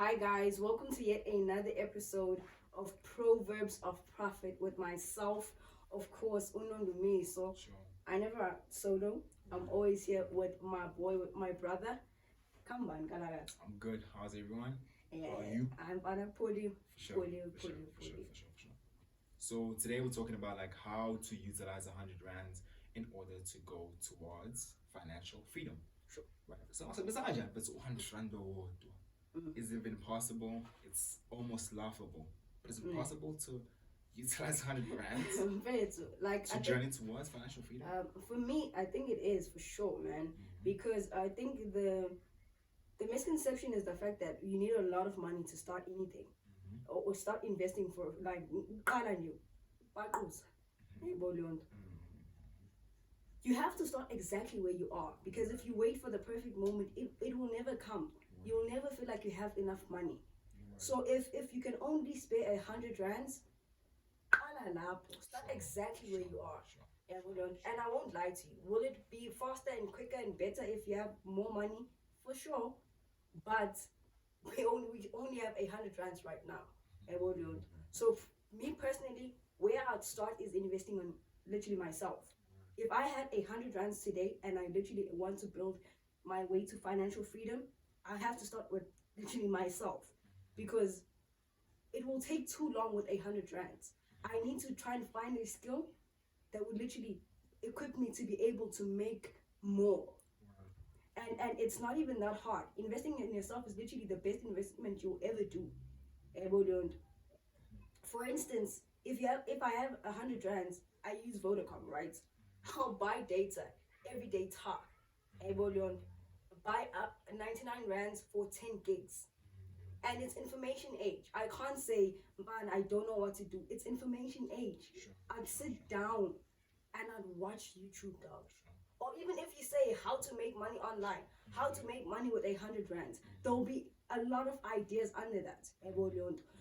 Hi guys, welcome to yet another episode of Proverbs of Profit with myself, of course, Unondumi. So Sure. I never solo. I'm always here with my boy, with my brother. Come on, Galagat. I'm good. How's everyone? Yeah, How are you? I'm gonna pull you, For sure. pull you, For pull sure. you, For pull sure. you. For sure. For sure. So today we're talking about like how to utilize 100 rands in order to go towards financial freedom. Sure. Right. So also besides that, but 100 rand is it even possible? It's almost laughable. But is it possible to utilize 100 rands Very true. Like to journey towards financial freedom? for me, I think it is for sure, man. Because I think the misconception is the fact that you need a lot of money to start anything or start investing for like you have to start exactly where you are, because if you wait for the perfect moment, it will never come. You'll never feel like you have enough money. So if you can only spare 100 rands, start exactly where you are. And I won't lie to you. Will it be faster and quicker and better if you have more money? For sure. But we only have 100 rands right now. So me personally, where I'd start is investing on literally myself. If I had 100 rands today and I literally want to build my way to financial freedom, I have to start with literally myself, because it will take too long with 100 rands. I need to try and find a skill that would literally equip me to be able to make more. And it's not even that hard. Investing in yourself is literally the best investment you'll ever do. For instance, if I have 100 rands, I use Vodacom, right? I'll buy data every data. Buy up 99 rands for 10 gigs. And it's information age. I can't say, man, I don't know what to do. It's information age. I'd sit down and I'd watch YouTube, dog. Or even if you say how to make money online, how to make money with 100 rands, there will be a lot of ideas under that.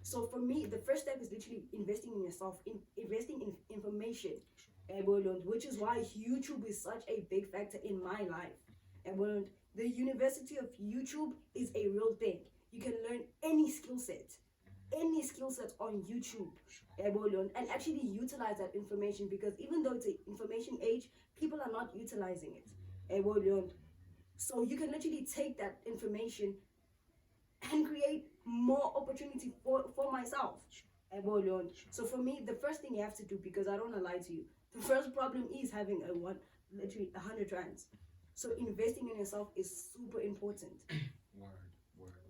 So for me, the first step is literally investing in yourself, investing in information. Which is why YouTube is such a big factor in my life. The University of YouTube is a real thing. You can learn any skill set on YouTube, and actually utilize that information, because even though it's an information age, people are not utilizing it. So you can literally take that information and create more opportunity for myself. So for me, the first thing you have to do, because I don't want to lie to you, the first problem is having literally 100 rands. So investing in yourself is super important.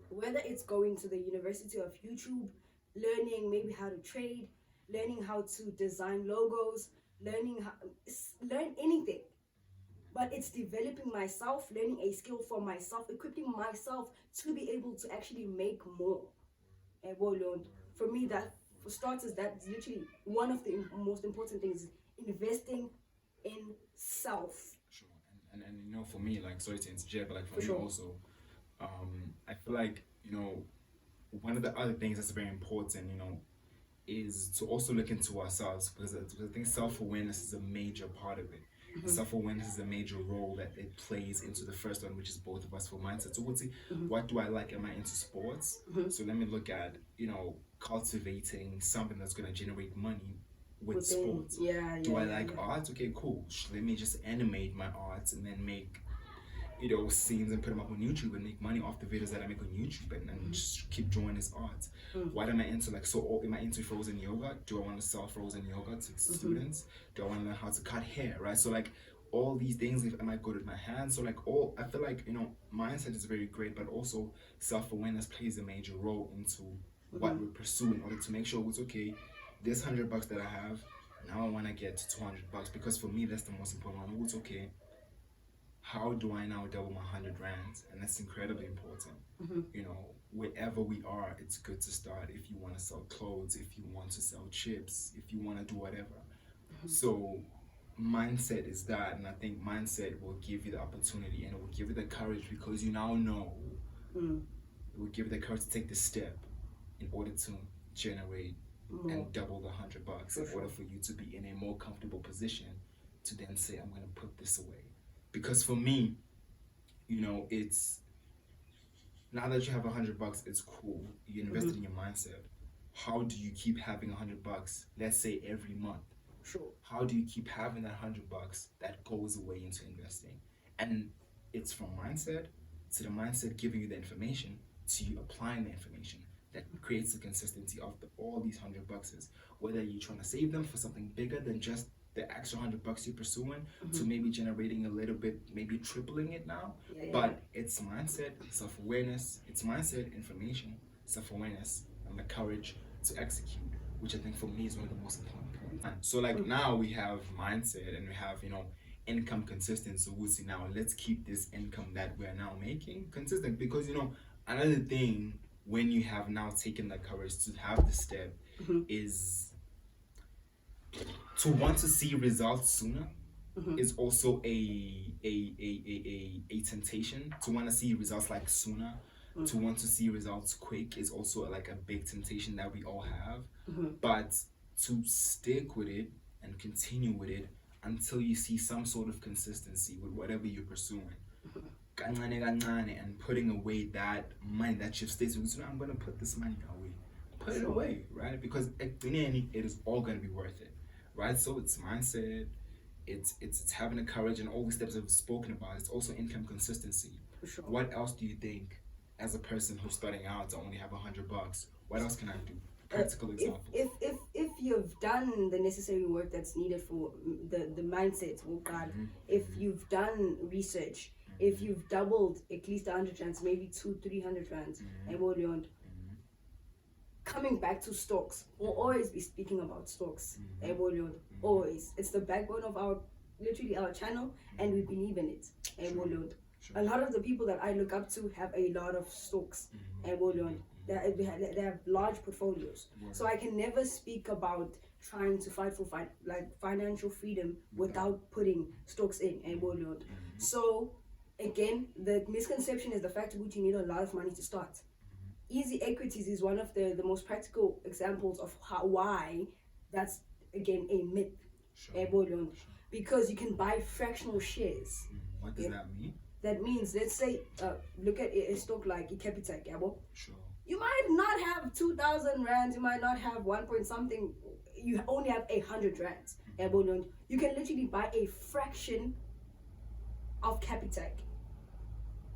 Whether it's going to the University of YouTube, learning maybe how to trade, learning how to design logos, learn anything. But it's developing myself, learning a skill for myself, equipping myself to be able to actually make more. For me, that for starters, that's literally one of the most important things: investing in self. Sure. And you know, for me, like, sorry to interject, but like for me sure. also, I feel like, you know, one of the other things that's very important, you know, is to also look into ourselves, because I think self-awareness is a major part of it. Self-awareness is a major role that it plays into the first one, which is both of us for mindset. So what do I like? Am I into sports? So let me look at, you know, cultivating something that's going to generate money with sports. Do I like art? Okay, cool. Let me just animate my arts and then make, you know, scenes and put them up on YouTube and make money off the videos that I make on YouTube, and just keep drawing this art. What am I into? Like, so am I into frozen yoga? Do I want to sell frozen yoga to students? Do I want to learn how to cut hair, right? So like all these things, am I good with my hands? So like I feel like, you know, mindset is very great, but also self-awareness plays a major role into what we pursue, in order to make sure it's okay, this $100 that I have, now I want to get to $200, because for me that's the most important one. It's okay, how do I now double my 100 rands? And that's incredibly important. You know, wherever we are, it's good to start. If you want to sell clothes, if you want to sell chips, if you want to do whatever. So mindset is that, and I think mindset will give you the opportunity, and it will give you the courage, because you now know. It will give you the courage to take the step in order to generate and double the $100, in order for you to be in a more comfortable position to then say, I'm going to put this away. Because for me, you know, it's now that you have $100, it's cool. You invested in your mindset. How do you keep having $100? Let's say every month. Sure. How do you keep having that $100 that goes away into investing? And it's from mindset to the mindset giving you the information to you applying the information that creates the consistency of all these $100. Whether you're trying to save them for something bigger than just the extra $100 you're pursuing, to maybe generating a little bit, maybe tripling it now. But it's mindset, self-awareness. It's mindset, information, self-awareness, and the courage to execute, which I think for me is one of the most important. So like now we have mindset and we have income consistent. So we'll see now. Let's keep this income that we're now making consistent, because another thing when you have now taken the courage to have the step is to want to see results sooner. Is also a temptation to want to see results like sooner. To want to see results quick is also like a big temptation that we all have. But to stick with it and continue with it until you see some sort of consistency with whatever you're pursuing. And putting away that money that you've stated, I'm going to put this money away. Put it away, right? Because at the end, it is all going to be worth it, right? So it's mindset, it's having the courage, and all the steps I've spoken about. It's also income consistency. Sure. What else do you think, as a person who's starting out to only have $100, what else can I do? Practical example. If you've done the necessary work that's needed for the mindset, if you've done research, if you've doubled at least 100 rands, maybe 200-300 rands, coming back to stocks, we'll always be speaking about stocks. Always, it's the backbone of our channel, and we believe in it. A lot of the people that I look up to have a lot of stocks. They have large portfolios. So I can never speak about trying to fight for financial freedom without putting stocks in. So again, the misconception is the fact that you need a lot of money to start. Easy equities is one of the most practical examples of why that's again a myth. Because you can buy fractional shares. What does that mean? That means, let's say, look at a stock like Capitec, Sure. You might not have 2,000 rands, you might not have 1 point something, you only have 100 rands. You can literally buy a fraction of Capitec.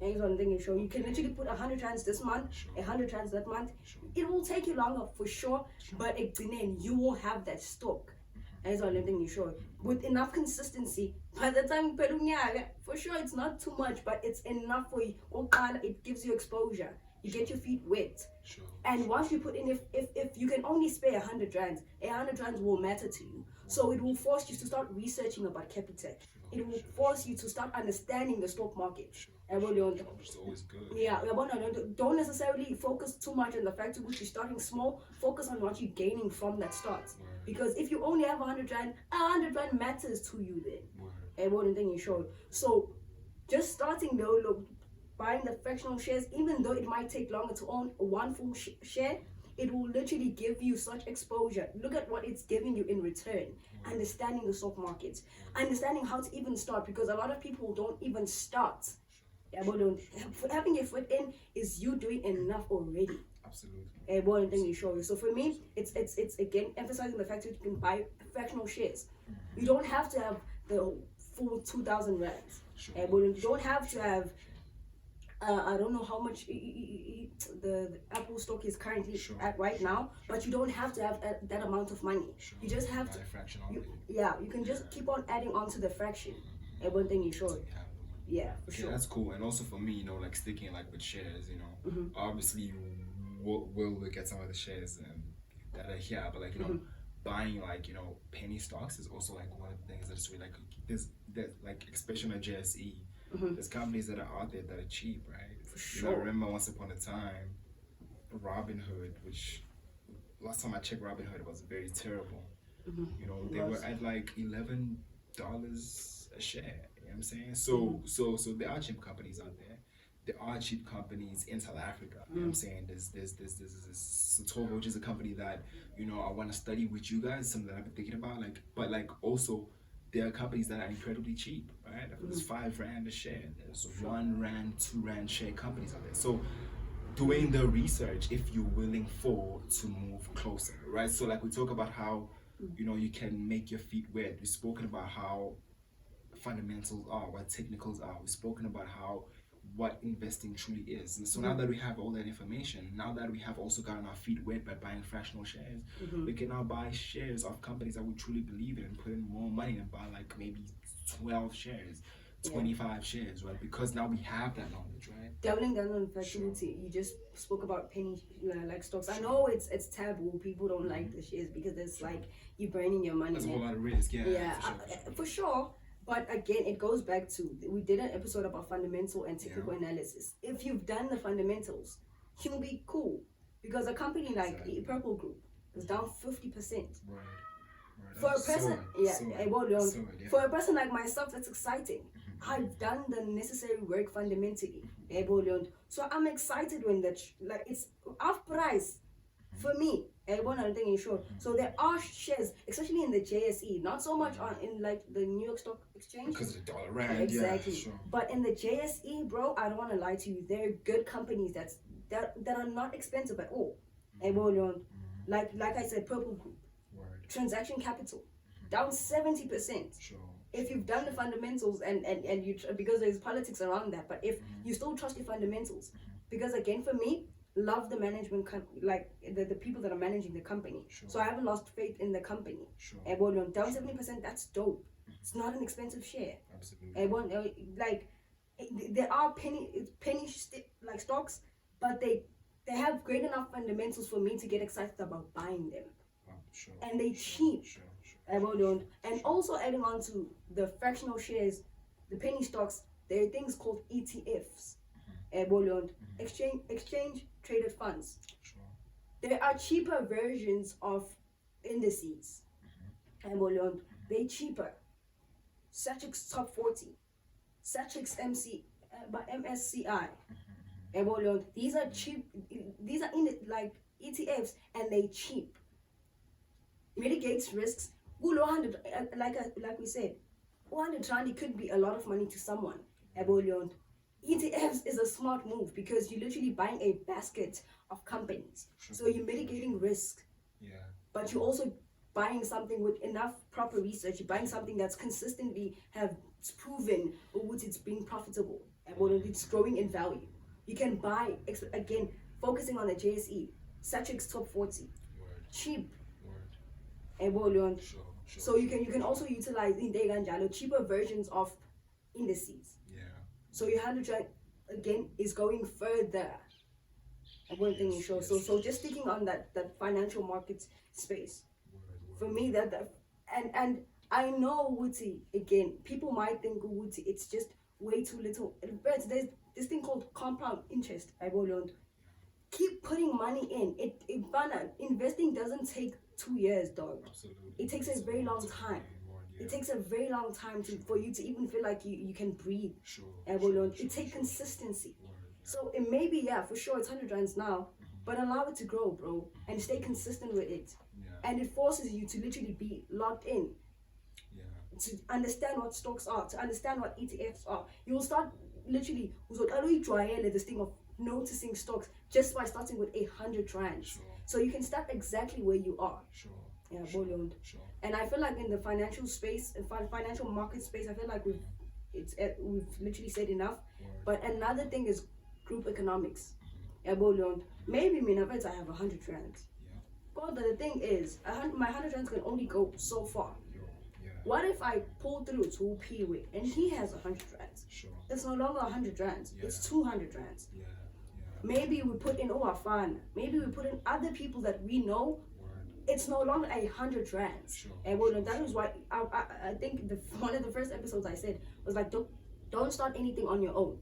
Here's one thing you show. You can literally put 100 rands this month, 100 rands that month. It will take you longer for sure, but you will have that stock. Here's one thing you show. With enough consistency, by the time for sure it's not too much, but it's enough for you. It gives you exposure. You get your feet wet. And once you put in, if you can only spare 100 rands, 100 rands will matter to you. So it will force you to start researching about Capitec. It will force you to start understanding the stock market. Which is always good. Yeah, don't necessarily focus too much on the fact that you're starting small. Focus on what you're gaining from that start. Because if you only have 100 rand, 100 rand matters to you then. So just starting though, buying the fractional shares, even though it might take longer to own one full share, it will literally give you such exposure. Look at what it's giving you in return. Understanding the stock market, understanding how to even start, because a lot of people don't even start. Having a foot in is you doing enough already. Absolutely. So for me, it's again emphasizing the fact that you can buy fractional shares. You don't have to have the full 2,000 rands. You don't have to have I don't know how much the Apple stock is currently at right now, but you don't have to have that amount of money. You just have to. You can just keep on adding on to the fraction. One thing you show. Yeah, for sure. That's cool. And also for me, like sticking with shares, obviously we'll look at some of the shares that are here, but buying penny stocks is also one of the things that's really there's especially on JSE. There's companies that are out there that are cheap, right? For sure. I remember once upon a time, Robinhood, which last time I checked, Robinhood was very terrible. They were at $11 a share. You know what I'm saying? So there are cheap companies out there. There are cheap companies in South Africa. You know what I'm saying? There's Satova, which is a company that I want to study with you guys. Something that I've been thinking about. But also, there are companies that are incredibly cheap, right? There's 5 rand a share. There's 1 rand, 2 rand share companies out there. So doing the research if you're willing to move closer, right? So like we talk about how you can make your feet wet. We've spoken about how fundamentals are, what technicals are. We've spoken about how what investing truly is. And so now that we have all that information, now that we have also gotten our feet wet by buying fractional shares, we can now buy shares of companies that we truly believe in and put in more money and buy like maybe 12 shares, 25 shares, right? Because now we have that knowledge, right? Doubling down on fertility, you just spoke about penny like stocks. I know it's taboo. People don't like the shares because it's like you burning your money. There's a whole lot of risk, for sure. But again, it goes back to, we did an episode about fundamental and technical analysis. If you've done the fundamentals, you'll be cool. Because a company like Purple Group is down 50%. Right. For a person, for a person like myself, that's exciting. I've done the necessary work fundamentally. So I'm excited when it's off price for me. So there are shares, especially in the JSE, not so much in like the New York Stock Exchange. Because of the dollar rand, exactly. Yeah, sure. But in the JSE, bro, I don't want to lie to you. There are good companies that are not expensive at all. Like I said, Purple Group, Transaction Capital, down 70%. Sure. If you've done the fundamentals and you because there's politics around that, but if you still trust your fundamentals, because again for me, love the management like the people that are managing the company. So I haven't lost faith in the company. Down 70%, that's dope. It's not an expensive share. Absolutely. There are penny like stocks, but they have great enough fundamentals for me to get excited about buying them. And they cheap. And also adding on to the fractional shares, the penny stocks, there are things called ETFs. Exchange traded funds. There are cheaper versions of indices. They're cheaper. Satchix Top 40, Satchix MSCI. These are cheap. These are in like ETFs, and they cheap. Mitigates risks. Like we said, 100 rand could be a lot of money to someone. ETFs is a smart move because you're literally buying a basket of companies. So you're mitigating risk. But you're also buying something with enough proper research. You're buying something that's consistently it's proven it's being profitable and it's growing in value. You can buy, again, focusing on the JSE, Satchix Top 40, cheap. So you can also utilize cheaper versions of indices. So your 100 again is going further. So just sticking on that financial market space. For me and I know Wuti, again, people might think Wuti it's just way too little. But there's this thing called compound interest. Keep putting money in. Investing doesn't take 2 years, dog. Absolutely. It takes a very long time. It takes a very long time for you to even feel like you can breathe. It takes consistency. So it may be, for sure, it's 100 rands now, but allow it to grow, bro, and stay consistent with it. And it forces you to literally be locked in. To understand what stocks are, to understand what ETFs are. You will start literally this thing of noticing stocks just by starting with 100 rands. So you can start exactly where you are. And I feel like in the financial space, financial market space, I feel like we've literally said enough. But another thing is group economics. Maybe I have 100 rands. But the thing is, my 100 rands can only go so far. What if I pull through to Piwe and he has 100 rands? It's no longer 100 rands. It's 200 rands. Maybe we put in Oafana. Maybe we put in other people that we know. It's no longer 100 rands. And that is why I think one of the first episodes I said was like, don't start anything on your own.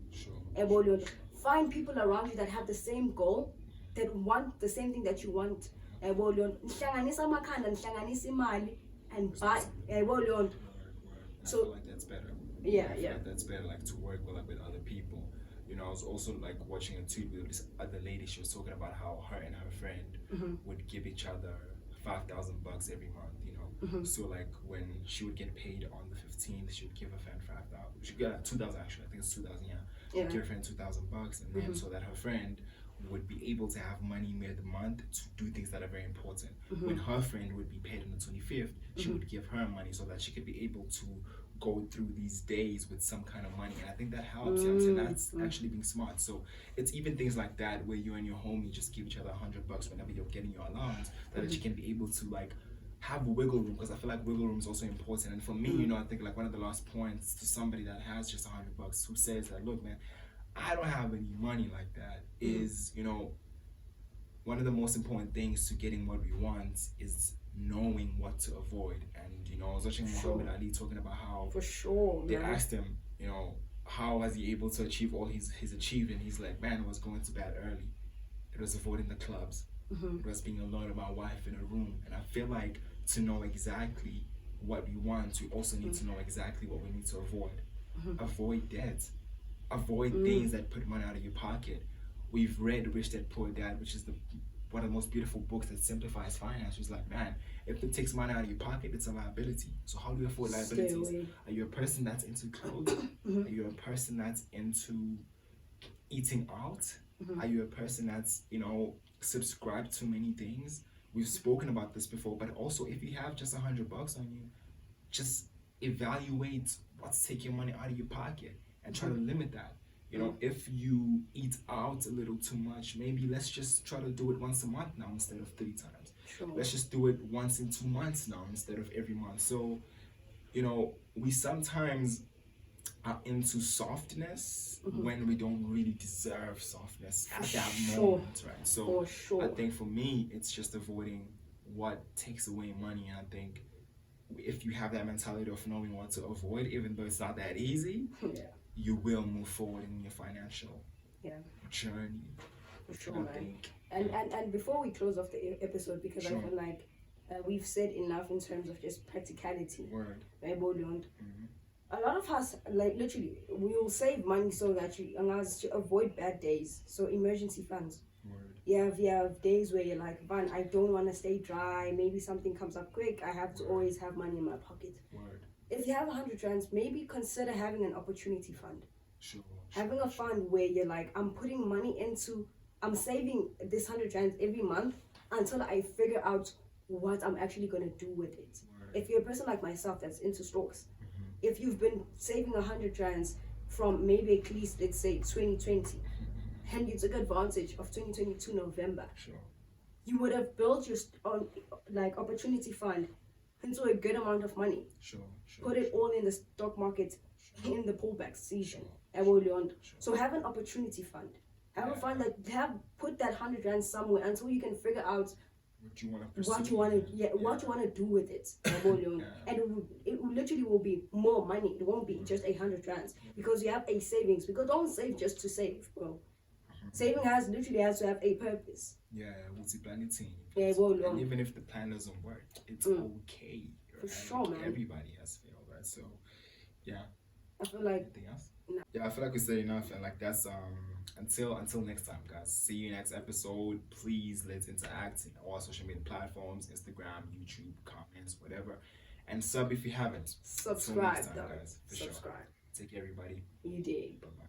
Find people around you that have the same goal, that want the same thing that you want. And buy. So I feel like that's better. I feel like that's better, like to work with other people. I was also like watching a tweet with this other lady. She was talking about how her and her friend would give each other $5,000 every month. So like when she would get paid on the 15th, she would give her friend 5,000. She got 2,000 actually. I think it's 2,000. She'd give her friend $2,000, and then so that her friend would be able to have money mid-month to do things that are very important. Mm-hmm. When her friend would be paid on the 25th, she would give her money so that she could be able to go through these days with some kind of money. And I think that helps. You know what I'm saying? That's actually being smart. So it's even things like that where you and your homie just give each other $100 whenever you're getting your allowance, that you can be able to like have wiggle room, because I feel like wiggle room is also important. And for me, you know, I think like one of the last points to somebody that has just $100 who says that, look, man, I don't have any money like that, is, you know, one of the most important things to getting what we want is knowing what to avoid. And you know, I was watching Muhammad Ali talking about how For sure, they man. asked him, you know, how was he able to achieve all he's achieved, and he's like, man, it was going to bed early, it was avoiding the clubs, it was being alone with my wife in a room. And I feel like to know exactly what we want, we also need to know exactly what we need to avoid. Avoid debt, avoid things that put money out of your pocket. We've read Rich Dad Poor Dad, which is one of the most beautiful books that simplifies finance. It's like, man, if it takes money out of your pocket, it's a liability. So how do you afford liabilities? Are you a person that's into clothes? Are you a person that's into eating out? Are you a person that's, you know, subscribed to many things? We've spoken about this before, but also if you have just $100 on you, just evaluate what's taking money out of your pocket and try to limit that. You know, if you eat out a little too much, maybe let's just try to do it once a month now instead of 3 times. Sure. Let's just do it once in 2 months now instead of every month. So, you know, we sometimes are into softness when we don't really deserve softness at that moment, right? So I think for me, it's just avoiding what takes away money. And I think if you have that mentality of knowing what to avoid, even though it's not that easy, you will move forward in your financial journey. For sure, man. And before we close off the episode, because I feel like we've said enough in terms of just practicality. Word. A lot of us, like literally, we will save money so that you to avoid bad days. So emergency funds. Word. You have days where you're like, man, I don't want to stay dry. Maybe something comes up quick. I have to always have money in my pocket. Word. If you have 100 rands, maybe consider having an opportunity fund. Having a fund where you're like, I'm saving this 100 rands every month until I figure out what I'm actually going to do with it. If you're a person like myself that's into stocks, if you've been saving 100 rands from maybe at least, let's say 2020, and you took advantage of 2022 November, you would have built your opportunity fund into a good amount of money. Put it all in the stock market in the pullback season. So have an opportunity fund. Have a fund that put that 100 rand somewhere until you can figure out what you want to do with it. And it literally will be more money. It won't be just 100 rands because you have a savings. Because don't save just to save, bro. Saving literally has to have a purpose. Multi-planning team. And even if the plan doesn't work, it's okay. For sure, man. Everybody has failed, right? So, I feel like anything else? I feel like we said enough, and like that's until next time, guys. See you next episode. Please let's interact in all social media platforms: Instagram, YouTube, comments, whatever, and sub if you haven't. Subscribe, next time, guys. For Subscribe. Sure. Take care, everybody. You did. Bye-bye.